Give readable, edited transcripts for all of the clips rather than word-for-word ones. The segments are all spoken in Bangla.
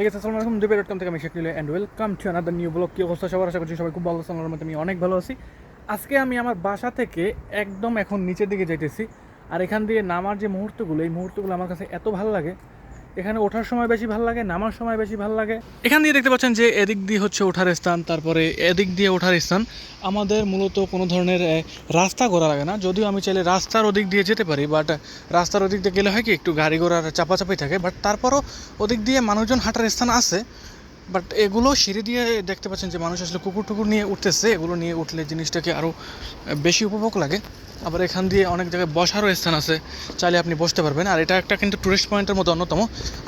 আসসালামু আলাইকুম দুবে.com থেকে আমি Shakil and welcome to another new blog. কি অবস্থা সবার? আশা করছি সবাই খুব ভালো আছেন। আমার মতে আমি অনেক ভালো আছি। আজকে আমি আমার বাসা থেকে একদম এখন নিচের দিকে যাইতেছি, আর এখান দিয়ে নামার যে মুহূর্তগুলো, এই মুহূর্তগুলো আমার কাছে এত ভালো লাগে। এখানে ওঠার সময় বেশি ভালো লাগে, নামার সময় বেশি ভালো লাগে। এখান দিয়ে দেখতে পাচ্ছেন যে এদিক দিয়ে হচ্ছে ওঠার স্থান, তারপরে এদিক দিয়ে ওঠার স্থান। আমাদের মূলত কোনো ধরনের রাস্তা করা লাগে না, যদিও আমি চাইলে রাস্তার ওদিক দিয়ে যেতে পারি, বাট রাস্তার ওদিক দিয়ে গেলে হয় কি একটু গাড়ি ঘোড়ার চাপাচাপি থাকে, বাট তারপরও ওদিক দিয়ে মানুষজন হাঁটার স্থান আছে। বাট এগুলো সিঁড়ি দিয়ে দেখতে পাচ্ছেন যে মানুষ আসলে কুকুর টুকুর নিয়ে উঠতেছে, এগুলো নিয়ে উঠলে জিনিসটাকে আরও বেশি উপভোগ লাগে। আবার এখান দিয়ে অনেক জায়গায় বসারও স্থান আছে, চাইলে আপনি বসতে পারবেন। আর এটা একটা কিন্তু টুরিস্ট পয়েন্টের মধ্যে অন্যতম।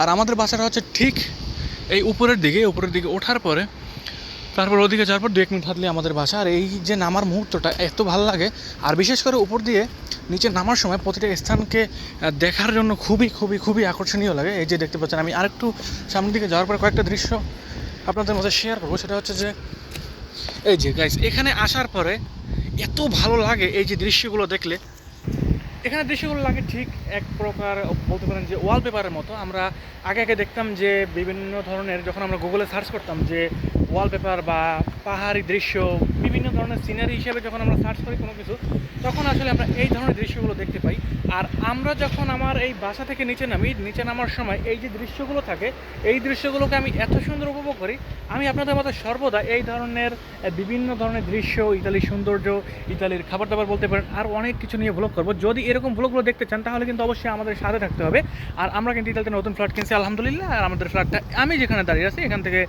আর আমাদের বাসাটা হচ্ছে ঠিক এই উপরের দিকে ওঠার পরে, তারপর ওদিকে যাওয়ার পর 2 মিনিট হাঁটলে আমাদের বাসা। আর এই যে নামার মুহূর্তটা এত ভালো লাগে, আর বিশেষ করে উপর দিয়ে নিচে নামার সময় প্রতিটা স্থানকে দেখার জন্য খুবই খুবই খুবই আকর্ষণীয় লাগে। এই যে দেখতে পাচ্ছেন, আমি আরেকটু সামনের দিকে যাওয়ার পর কয়েকটা দৃশ্য আপনাদের মধ্যে শেয়ার করবো। সেটা হচ্ছে যে এই যে গাইস, এখানে আসার পরে এত ভালো লাগে এই যে দৃশ্যগুলো দেখলে। এখানে দৃশ্যগুলো লাগে ঠিক এক প্রকার বলতে পারেন যে ওয়ালপেপারের মতো। আমরা আগে দেখতাম যে বিভিন্ন ধরনের, যখন আমরা গুগলে সার্চ করতাম যে ওয়ালপেপার বা পাহাড়ি দৃশ্য, বিভিন্ন ধরনের সিনারি হিসেবে যখন আমরা সার্চ করি কোনো কিছু, তখন আসলে আমরা এই ধরনের দৃশ্যগুলো দেখতে পাই। আর আমরা যখন আমার এই বাসা থেকে নিচে নামার সময় এই যে দৃশ্যগুলো থাকে, এই দৃশ্যগুলোকে আমি এত সুন্দর উপভোগ করি। আমি আপনাদের মতো সর্বদা এই ধরনের বিভিন্ন ধরনের দৃশ্য, ইতালির সৌন্দর্য, ইতালির খাবার দাবার বলতে পারেন, আর অনেক কিছু নিয়ে ব্লগ করবো। যদি এরকম ব্লগগুলো দেখতে চান তাহলে কিন্তু অবশ্যই আমাদের সাথে থাকতে হবে। আর আমরা কিন্তু ইতালিতে নতুন ফ্ল্যাট কিনছি আলহামদুলিল্লাহ। আর আমাদের ফ্ল্যাটটা আমি যেখানে দাঁড়িয়ে আছি এখান থেকে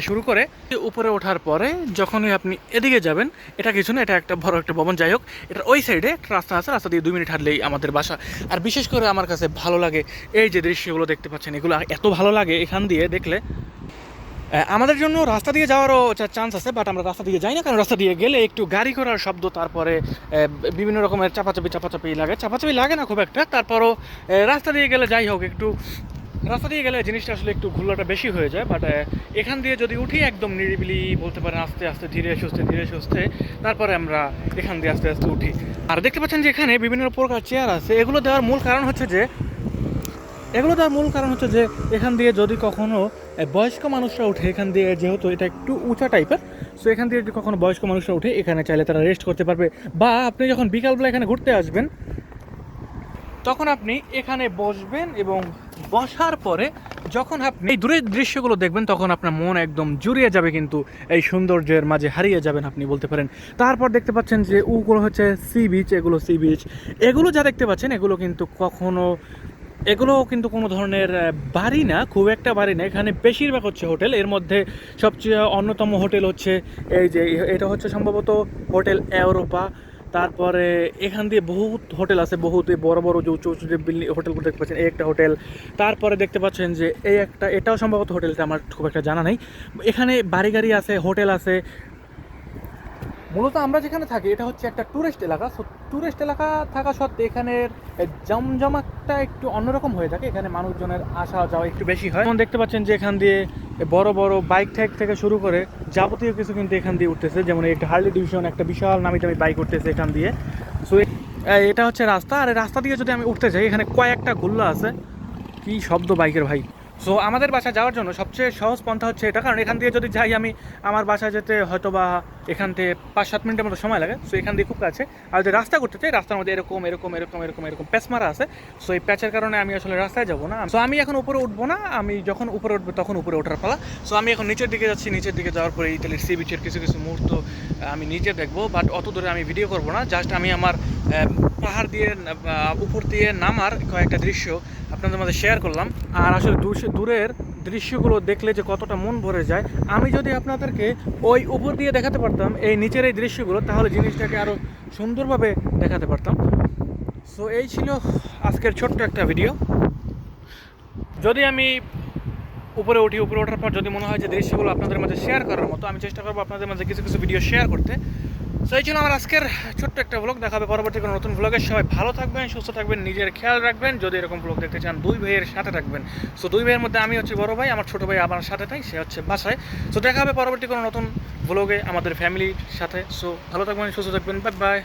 শুরু করে উপরে ওঠার পরে যখনই আপনি এদিকে যাবেন, এটা কিছু না, এটা একটা বড় একটা ভবন। যাই হোক, এটার ওই সাইডে একটা রাস্তা আছে, রাস্তা দিয়ে 2 মিনিট হাঁটলেই আমাদের বাসা। আর বিশেষ করে আমার কাছে ভালো লাগে এই যে দৃশ্যগুলো দেখতে পাচ্ছেন, এগুলো এত ভালো লাগে এখান দিয়ে দেখলে। আমাদের জন্য রাস্তা দিয়ে যাওয়ারও চান্স আছে, বাট আমরা রাস্তা দিয়ে যাই না, কারণ রাস্তা দিয়ে গেলে একটু গাড়ি ঘোড়ার শব্দ, তারপরে বিভিন্ন রকমের চাপাচাপি লাগে না খুব একটা। তারপরও রাস্তা দিয়ে গেলে, যাই হোক, একটু রাস্তা দিয়ে গেলে জিনিসটা আসলে একটু ঘোরাটা বেশি হয়ে যায়। বাট এখান দিয়ে যদি উঠি একদম নিরিবিলি বলতে পারেন, আস্তে আস্তে ধীরে সুস্থে তারপরে আমরা এখান দিয়ে আস্তে আস্তে উঠি। আর দেখতে পাচ্ছেন যে এখানে বিভিন্ন প্রকার চেয়ার আছে। এগুলো দেওয়ার মূল কারণ হচ্ছে যে এখান দিয়ে যদি কখনো বয়স্ক মানুষরা উঠে, এখান দিয়ে যেহেতু এটা একটু উঁচা টাইপের, সো এখান দিয়ে যদি কখনো বয়স্ক মানুষরা উঠে এখানে চাইলে তারা রেস্ট করতে পারবে। বা আপনি যখন বিকালবেলা এখানে ঘুরতে আসবেন তখন আপনি এখানে বসবেন, এবং বসার পরে যখন আপনি এই দূরের দৃশ্যগুলো দেখবেন তখন আপনার মন একদম জুড়িয়ে যাবে, কিন্তু এই সৌন্দর্যের মাঝে হারিয়ে যাবেন আপনি বলতে পারেন। তারপর দেখতে পাচ্ছেন যে ওগুলো হচ্ছে সি বিচ। এগুলো যা দেখতে পাচ্ছেন এগুলো কিন্তু কোনো ধরনের বাড়ি না, খুব একটা বাড়ি না। এখানে বেশিরভাগ হচ্ছে হোটেল। এর মধ্যে সবচেয়ে অন্যতম হোটেল হচ্ছে এই যে, এটা হচ্ছে সম্ভবত হোটেল ইউরোপা। তারপরে এখান দিয়ে বহুত হোটেল আছে, বহুত বড় বড় যে উঁচু যে বিল্ডিং হোটেলগুলো দেখতে পাচ্ছেন, এই একটা হোটেল। তারপরে দেখতে পাচ্ছেন যে এটাও সম্ভবত হোটেলটা, আমার খুব একটা জানা নেই। এখানে বাড়ি গাড়ি আছে, হোটেল আছে। মূলত আমরা যেখানে থাকি এটা হচ্ছে একটা ট্যুরিস্ট এলাকা। সো ট্যুরিস্ট এলাকা থাকা সত্ত্বে এখানের জমজমাটটা একটু অন্যরকম হয়ে থাকে। এখানে মানুষজনের আসা যাওয়া একটু বেশি হয়। যেমন দেখতে পাচ্ছেন যে এখান দিয়ে বড় বড় বাইক থেকে শুরু করে যাবতীয় কিছু কিন্তু এখান দিয়ে উঠতেছে। যেমন একটা হার্লি ডিভিশন, একটা বিশাল নামি দামি বাইক উঠতেছে এখান দিয়ে। সো এটা হচ্ছে রাস্তা। আর এই রাস্তা দিয়ে যদি আমি উঠতে যাই, এখানে কয়েকটা গুল্লা আছে, কি শব্দ বাইকের ভাই। সো আমাদের বাসায় যাওয়ার জন্য সবচেয়ে সহজ পন্থা হচ্ছে এটা, কারণ এখান দিয়ে যদি যাই আমি, আমার বাসায় যেতে হয়তো বা এখান থেকে 5-7 মিনিটের মতো সময় লাগে। সো এখান দিয়ে খুব কাছে। আর যদি রাস্তা করতে চাই, রাস্তার মধ্যে এরকম প্যাচ মারা আছে। সো এই প্যাচের কারণে আমি আসলে রাস্তায় যাবো না। সো আমি এখন উপরে উঠবো না, আমি যখন উপরে উঠবো তখন উপরে ওঠার পালা। সো আমি এখন নিচের দিকে যাচ্ছি। নিচের দিকে যাওয়ার পরে ইতালির সি বিচের কিছু মুহূর্ত আমি নিচে দেখবো, বাট অত দূরে আমি ভিডিও করবো না। জাস্ট আমি আমার পাহাড় দিয়ে উপর দিয়ে নামার কয়েকটা দৃশ্য আপনাদের মধ্যে শেয়ার করলাম। আর আসলে দূরের দৃশ্যগুলো দেখলে যে কতটা মন ভরে যায়, আমি যদি আপনাদেরকে ওই উপর দিয়ে দেখাতে পারতাম এই নিচের এই দৃশ্যগুলো, তাহলে জিনিসটাকে আরও সুন্দরভাবে দেখাতে পারতাম। সো এই ছিল আজকের ছোট্ট একটা ভিডিও। যদি আমি উপরে ওঠার পর যদি মনে হয় যে দৃশ্যগুলো আপনাদের মাঝে শেয়ার করার মতো, আমি চেষ্টা করবো আপনাদের মাঝে কিছু ভিডিও শেয়ার করতে। সো এই ছিল আমার আজকের ছোট্ট একটা ব্লগ। দেখা হবে পরবর্তী কোনো নতুন ব্লগে। সবাই ভালো থাকবেন, সুস্থ থাকবেন, নিজের খেয়াল রাখবেন। যদি এরকম ব্লগ দেখতে চান 2 ভাইয়ের সাথে থাকবেন। সো 2 ভাইয়ের মধ্যে আমি হচ্ছে বড় ভাই, আমার ছোটো ভাই আমার সাথে তাই সে হচ্ছে বাসায়। সো দেখা হবে পরবর্তী কোনো নতুন ব্লগে আমাদের ফ্যামিলির সাথে। সো ভালো থাকবেন, সুস্থ থাকবেন, বাই বাই।